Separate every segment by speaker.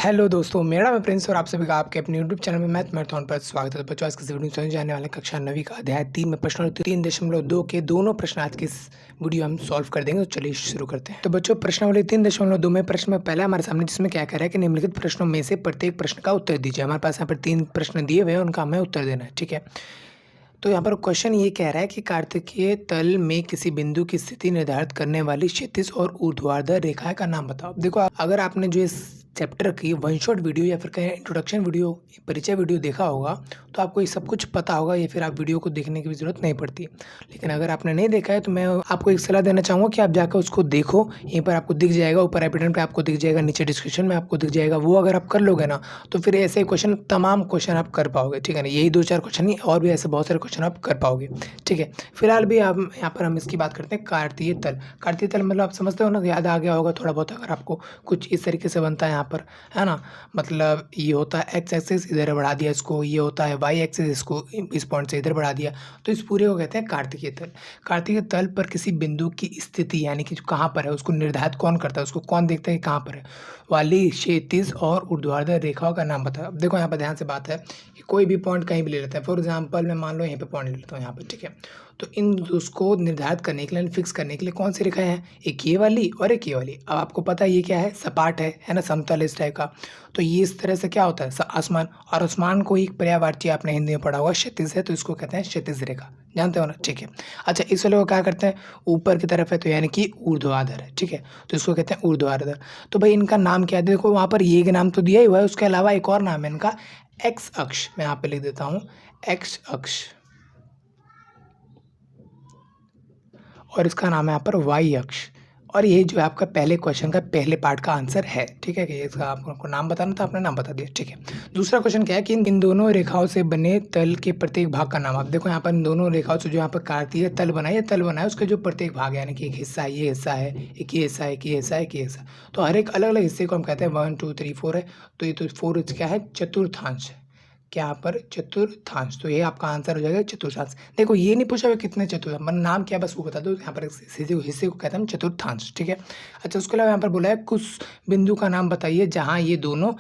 Speaker 1: Hello दोस्तों, मेरा नाम है प्रिंस और आप सभी का आपके अपने यूट्यूब चैनल में मैथ मैराथन पर स्वागत है। तो बच्चों, आज की इस वीडियो में समझ जाने वाले कक्षा 9वीं का अध्याय 3 में प्रश्न 3.2 के दोनों प्रश्न आज की इस वीडियो हम सॉल्व कर देंगे। तो चलिए शुरू करते हैं। तो बच्चों, प्रश्नावली 3.2 में प्रश्न में पहला हमारे सामने जिसमें क्या कह रहा है कि निम्नलिखित प्रश्नों में से प्रत्येक प्रश्न का उत्तर दीजिए। हमारे पास यहाँ पर 3 प्रश्न दिए हुए हैं, उनका हमें उत्तर देना है। ठीक है, तो यहाँ पर क्वेश्चन ये कह रहा है कि कार्तिकीय तल में किसी बिंदु की स्थिति निर्धारित करने वाली क्षैतिज और ऊर्ध्वाधर रेखाएं का नाम बताओ। देखो, अगर आपने जो इस चैप्टर की वन शॉट वीडियो या फिर कहें इंट्रोडक्शन वीडियो, परिचय वीडियो देखा होगा तो आपको ये सब कुछ पता होगा, या फिर आप वीडियो को देखने की भी जरूरत नहीं पड़ती। लेकिन अगर आपने नहीं देखा है तो मैं आपको एक सलाह देना चाहूँगा कि आप जाकर उसको देखो। यहीं पर आपको दिख जाएगा, ऊपर आई बटन पे आपको दिख जाएगा, नीचे डिस्क्रिप्शन में आपको दिख जाएगा। वो अगर आप कर लोगे ना तो फिर ऐसे क्वेश्चन, तमाम क्वेश्चन आप कर पाओगे। ठीक है ना, यही 2-4 क्वेश्चन नहीं, और भी ऐसे बहुत सारे क्वेश्चन आप कर पाओगे। ठीक है, फिलहाल भी आप यहाँ पर हम इसकी बात करते हैं कार्तीय तल। कार्तीय तल मतलब आप समझते हो ना, याद आ गया होगा थोड़ा बहुत अगर आपको। कुछ इस तरीके से बनता है यहाँ पर, है ना। मतलब ये होता है एक्स एक्सिस, इधर बढ़ा दिया इसको, ये होता है वाई एक्सिस, इसको इस पॉइंट से इधर बढ़ा दिया, तो इस पूरे को कहते हैं कार्तिकीय तल। कार्तिकीय तल पर किसी बिंदु की स्थिति यानी कि कहाँ पर है उसको निर्धारित कौन करता है, उसको कौन देखता है कि कहाँ पर है, वाली क्षैतिज और ऊर्ध्वाधर रेखाओं का नाम बताओ। अब देखो यहाँ पर ध्यान से बात है कि कोई भी पॉइंट कहीं भी ले लेते हैं। फॉर एग्जांपल मैं मान लो यहीं पे पॉइंट ले लेता हूँ यहाँ पर। ठीक है, तो इन उसको निर्धारित करने के लिए, फिक्स करने के लिए कौन सी रेखाएं हैं, एक ये वाली और एक ये वाली। अब आपको पता है ये क्या है, सपाट है ना, समतल इस टाइप का। तो ये इस तरह से क्या होता है, आसमान, और आसमान को एक पर्यायवाची आपने हिंदी में पढ़ा होगा, क्षैतिज है तो इसको कहते हैं क्षैतिज रेखा, जानते हो ना। ठीक है, अच्छा इस वाले को क्या करते हैं, ऊपर की तरफ है तो यानी कि ऊर्ध्वाधर है। ठीक है, तो इसको कहते हैं ऊर्ध्वाधर। तो भाई इनका नाम क्या है, देखो वहाँ पर ये के नाम तो दिया ही हुआ है, उसके अलावा एक और नाम है इनका, एक्स अक्ष। मैं यहाँ पे लिख देता हूँ एक्स अक्ष, और इसका नाम है यहाँ पर वाई अक्ष। और ये जो है आपका पहले क्वेश्चन का पहले पार्ट का आंसर है। ठीक है, कि इसका आपको नाम बताना था, आपने नाम बता दिया। ठीक है, दूसरा क्वेश्चन क्या है कि इन दोनों रेखाओं से बने तल के प्रत्येक भाग का नाम। आप देखो यहाँ पर इन दोनों रेखाओं से जो यहाँ पर कार्तीय तल बनाए, तल बनाए, उसके जो प्रत्येक भाग है, यानी कि एक हिस्सा है, ये हिस्सा है, एक ये हिस्सा है, एक ये हिस्सा है, एक ये हिस्सा। तो हर एक अलग अलग हिस्से को हम कहते हैं 1 2 3 4 है। तो ये तो 4 क्या है, चतुर्थांश है। क्या यहाँ पर चतुर्थांश, तो ये आपका आंसर हो जाएगा चतुर्थांश। देखो ये नहीं पूछा हुआ कितने चतुर्थ, मतलब नाम क्या, बस वो बता दो। यहाँ पर हिस्से को कहते हैं चतुर्थांश। ठीक है, अच्छा उसके अलावा यहाँ पर बोला है कुछ बिंदु का नाम बताइए जहाँ ये दोनों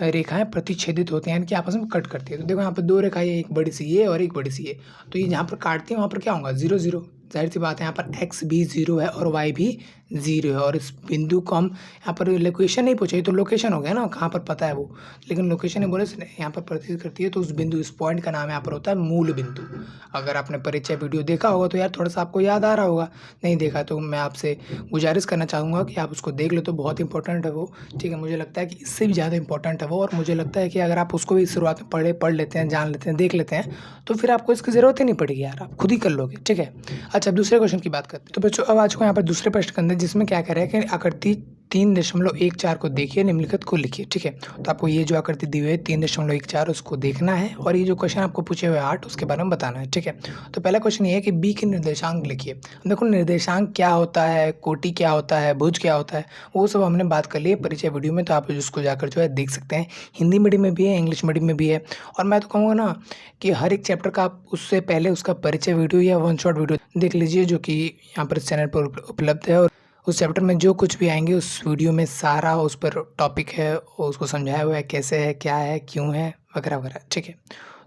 Speaker 1: रेखाएं प्रतिच्छेदित होती हैं, यानी कि आपस में कट करती है। तो देखो यहाँ पर 2 रेखाएं, एक बड़ी सी ये और एक बड़ी सी ये। तो ये जहाँ पर काटती है वहाँ पर क्या होगा, 0 0। जाहिर सी बात है, यहाँ पर एक्स भी 0 है और वाई भी 0 है। और इस बिंदु को हम यहाँ पर लोकेशन नहीं पूछे, तो लोकेशन हो गया ना, कहाँ पर पता है वो, लेकिन लोकेशन नहीं बोले, यहाँ पर प्रतिष्ठित करती है। तो उस बिंदु, इस पॉइंट का नाम यहाँ पर होता है मूल बिंदु। अगर आपने परिचय वीडियो देखा होगा तो यार थोड़ा सा आपको याद आ रहा होगा, नहीं देखा तो मैं आपसे गुजारिश करना चाहूँगा कि आप उसको देख लो, तो बहुत इंपॉर्टेंट है वो। ठीक है, मुझे लगता है कि इससे भी ज़्यादा इंपॉर्टेंट है वो, और मुझे लगता है कि अगर आप उसको भी शुरुआत में पढ़ लेते हैं, जान लेते हैं, देख लेते हैं, तो फिर आपको इसकी ज़रूरत ही नहीं पड़ेगी यार, आप खुद ही कर लोगे। ठीक है, अच्छा अब दूसरे क्वेश्चन की बात करते हैं। तो बच्चों अब आज को यहाँ पर दूसरे प्रश्न के अंदर, जिसमें क्या कह रहा है कि आकृति 3.14 को देखिए, निम्नलिखित को लिखिए। ठीक है, तो आपको ये जो आकृति दी हुई है 3.14 उसको देखना है, और ये जो क्वेश्चन आपको पूछे हुए 8 उसके बारे में बताना है। ठीक है, तो पहला क्वेश्चन ये है कि बी के निर्देशांक लिखिए। देखो निर्देशांक क्या होता है, कोटि क्या होता है, भुज क्या होता है, वो सब हमने बात कर ली है परिचय वीडियो में, तो आप उसको जाकर जो है देख सकते हैं। हिंदी मीडियम में भी है, इंग्लिश मीडियम में भी है। और मैं तो कहूँगा ना कि हर एक चैप्टर का आप उससे पहले उसका परिचय वीडियो या वन शॉट वीडियो देख लीजिए, जो कि यहाँ पर चैनल पर उपलब्ध है। और उस चैप्टर में जो कुछ भी आएंगे उस वीडियो में सारा उस पर टॉपिक है, उसको समझाया हुआ है, कैसे है, क्या है, क्यों है, वगैरह वगैरह। ठीक है,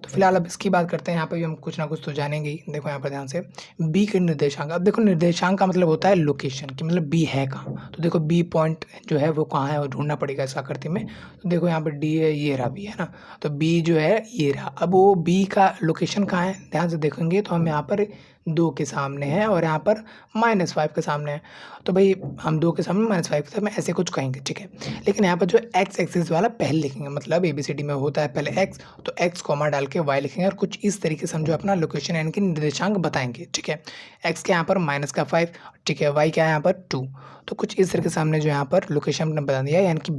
Speaker 1: तो फिलहाल अब इसकी बात करते हैं। यहाँ पे भी हम कुछ ना कुछ तो जानेंगे ही। देखो यहाँ पर ध्यान से, बी के निर्देशांक। अब देखो निर्देशांक का मतलब होता है लोकेशन, कि मतलब बी है कहाँ। तो देखो बी पॉइंट जो है वो कहाँ है, वो ढूंढना पड़ेगा इस आकृति में। तो देखो यहाँ पर डी है, ये रहा बी, है ना। तो बी जो है ये रहा। अब वो बी का लोकेशन कहाँ है, ध्यान से देखेंगे तो हम यहाँ पर 2 के सामने है, और यहाँ पर -5 के सामने है। तो भाई हम 2 के सामने -5 के सामने ऐसे कुछ कहेंगे। ठीक है, लेकिन यहाँ पर जो एक्स एक्सिस वाला पहले लिखेंगे, मतलब ABCD में होता है पहले एक्स, तो एक्स कॉमा डाल के वाई लिखेंगे, और कुछ इस तरीके से हम जो अपना लोकेशन यानी कि निर्देशांक बताएंगे। ठीक है, एक्स के यहाँ पर -5, ठीक है, वाई क्या है यहाँ पर 2। तो कुछ इस तरीके से हमने जो यहाँ पर लोकेशन बता दिया, यानी कि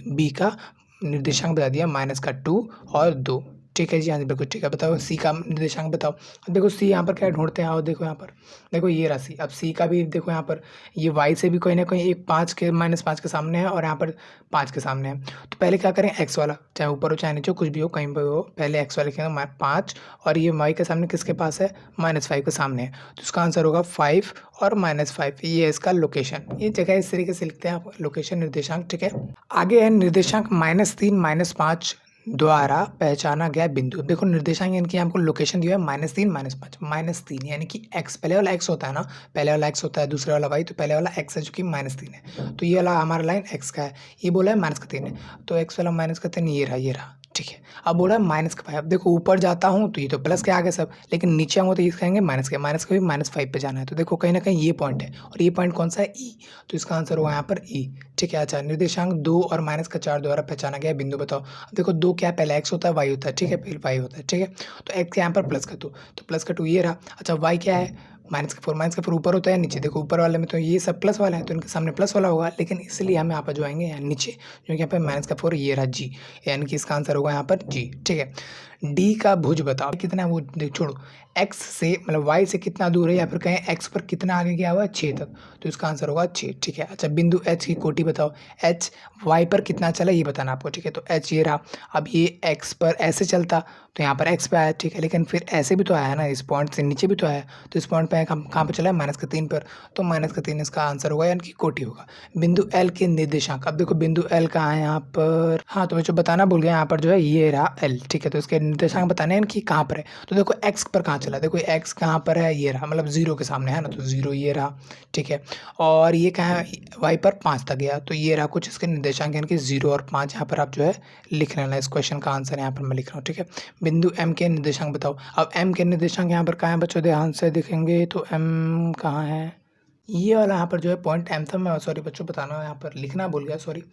Speaker 1: बी का निर्देशांक बता दिया, -2 और 2। ठीक है जी, हाँ जी, बिल्कुल ठीक है। बताओ सी का निर्देशांक बताओ। अब देखो सी यहाँ पर क्या ढूँढते हैं, आओ देखो यहाँ पर, देखो ये रहा सी। अब सी का भी देखो यहाँ पर, ये वाई से भी कहीं न कहीं एक 5 के -5 के सामने है और यहाँ पर 5 के सामने है। तो पहले क्या करें, एक्स वाला, चाहे ऊपर हो चाहे नीचे हो, कुछ भी हो, कहीं पे हो, पहले एक्स वाला लिखेंगे 5 और ये वाई के सामने किसके पास है, -5 के सामने है। तो इसका आंसर होगा 5 और -5, ये है इसका लोकेशन। ये जगह इस तरीके से लिखते हैं आप, लोकेशन निर्देशांक, ठीक है। आगे है निर्देशांक -3 -5 द्वारा पहचाना गया बिंदु। देखो निर्देशांक यानी कि हमको लोकेशन दिया है -3 -5, -3 यानी कि x, पहले वाला x होता है ना, पहले वाला x होता है, दूसरे वाला y, तो पहले वाला x है जो कि -3 है। तो ये वाला हमारा लाइन x का है, ये बोला है -3 है, तो x वाला -3 ये रहा, ठीक है। अब बोला -5, अब देखो ऊपर जाता हूँ तो ये तो प्लस के आगे सब, लेकिन नीचे आऊँगा तो ये कहेंगे माइनस के भी -5 पे जाना है। तो देखो कहीं न कहीं ये पॉइंट है और ये पॉइंट कौन सा है, ई, तो इसका आंसर होगा यहाँ पर ई, ठीक है। अच्छा, निर्देशांक 2 और -4 द्वारा पहचाना गया बिंदु बताओ। अब देखो 2 क्या है, पहले x होता है, y होता है, ठीक है, फिर y होता है, ठीक है। तो x यहाँ पर प्लस का 2, तो प्लस का 2 ये रहा। अच्छा, y क्या है, -4 ऊपर होता है नीचे, देखो ऊपर वाले में तो ये सब प्लस वाला है तो इनके सामने प्लस वाला होगा, लेकिन इसलिए हम यहाँ पर जो आएँगे यहाँ नीचे, क्योंकि यहाँ पे -4 ये रहा जी, यानी कि इसका आंसर होगा यहाँ पर जी, ठीक है। डी का भुज बताओ कितना है, वो छोड़ो, एक्स से मतलब वाई से कितना दूर है, या फिर कहें एक्स पर कितना आगे गया हुआ है 6 तक, तो इसका आंसर होगा 6, ठीक है। अच्छा, बिंदु एच की कोटि बताओ, एच वाई पर कितना चला ये बताना आपको, ठीक है। तो एच ये रहा, अब ये एक्स पर ऐसे चलता तो यहाँ पर एक्स पे आया, ठीक है, लेकिन फिर ऐसे भी तो आया है ना, इस पॉइंट से नीचे भी तो आया, तो इस पॉइंट पे कहाँ पे चला है, -3 पर, तो -3 इसका आंसर होगा, यानी कि कोटि होगा। बिंदु एल के निर्देशांक, अब देखो बिंदु एल कहाँ है यहाँ पर, हाँ तो मैं जो बताना भूल गया, यहाँ पर जो है ये रहा एल, ठीक है। तो इसके निर्देशांक बताने हैं कि कहाँ पर है, तो देखो एक्स पर कहाँ चला, देखो एक्स कहाँ पर है, ये रहा, मतलब 0 के सामने है ना, तो 0 ये रहा, ठीक है। और ये कहाँ है, वाई पर 5 तक गया, तो ये रहा कुछ इसके निर्देशांक, यानी कि 0 और 5 यहाँ पर आप जो है लिख लेना। इस क्वेश्चन का आंसर यहाँ पर मैं लिख रहा हूँ, ठीक है। बिंदु एम के निर्देशांक बताओ। अब एम के निर्देशांक यहाँ पर कहाँ है बच्चों, ध्यान से देखेंगे तो एम कहाँ है, ये वाला यहाँ पर जो है पॉइंट एम था, मैं सॉरी बच्चों बताना यहाँ पर लिखना भूल गया, सॉरी।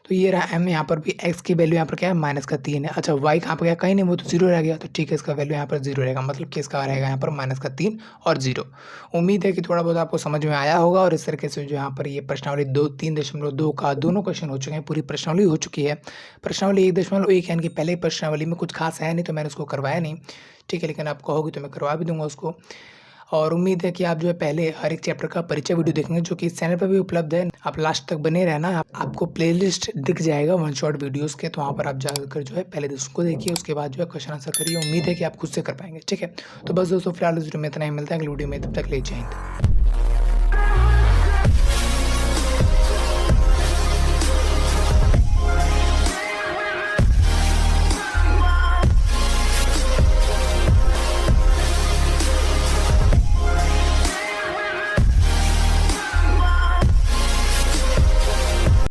Speaker 1: तो ये रहा एम, यहाँ पर भी एक्स की वैल्यू यहाँ पर क्या है, -3 है। अच्छा, वाई कहाँ पर गया, कहीं नहीं, वो तो 0 रह गया, तो ठीक है, इसका वैल्यू यहाँ पर 0 रहेगा, मतलब कि इसका रहेगा यहाँ पर -3 और 0। उम्मीद है कि थोड़ा बहुत आपको समझ में आया होगा, और इस तरीके से जो यहाँ पर ये प्रश्नावली 3.2 का दोनों क्वेश्चन हो चुके हैं, पूरी प्रश्नावली हो चुकी है। प्रश्नावली 1.1 यानी कि पहले प्रश्नावली में कुछ खास है नहीं, तो मैंने उसको करवाया नहीं, ठीक है, लेकिन आप कहोगे तो मैं करवा भी दूंगा उसको। और उम्मीद है कि आप जो है पहले हर एक चैप्टर का परिचय वीडियो देखेंगे, जो कि इस चैनल पर भी उपलब्ध है। आप लास्ट तक बने रहना, आपको प्लेलिस्ट दिख जाएगा वन शॉट वीडियोस के, तो वहाँ पर आप जाकर जो है पहले उसको देखिए, उसके बाद जो है क्वेश्चन आंसर करिए। उम्मीद है कि आप खुद से कर पाएंगे, ठीक है। तो बस दोस्तों फिलहाल इस वीडियो में इतना ही, मिलता है अगली वीडियो में, तब तक ले जय हिंद।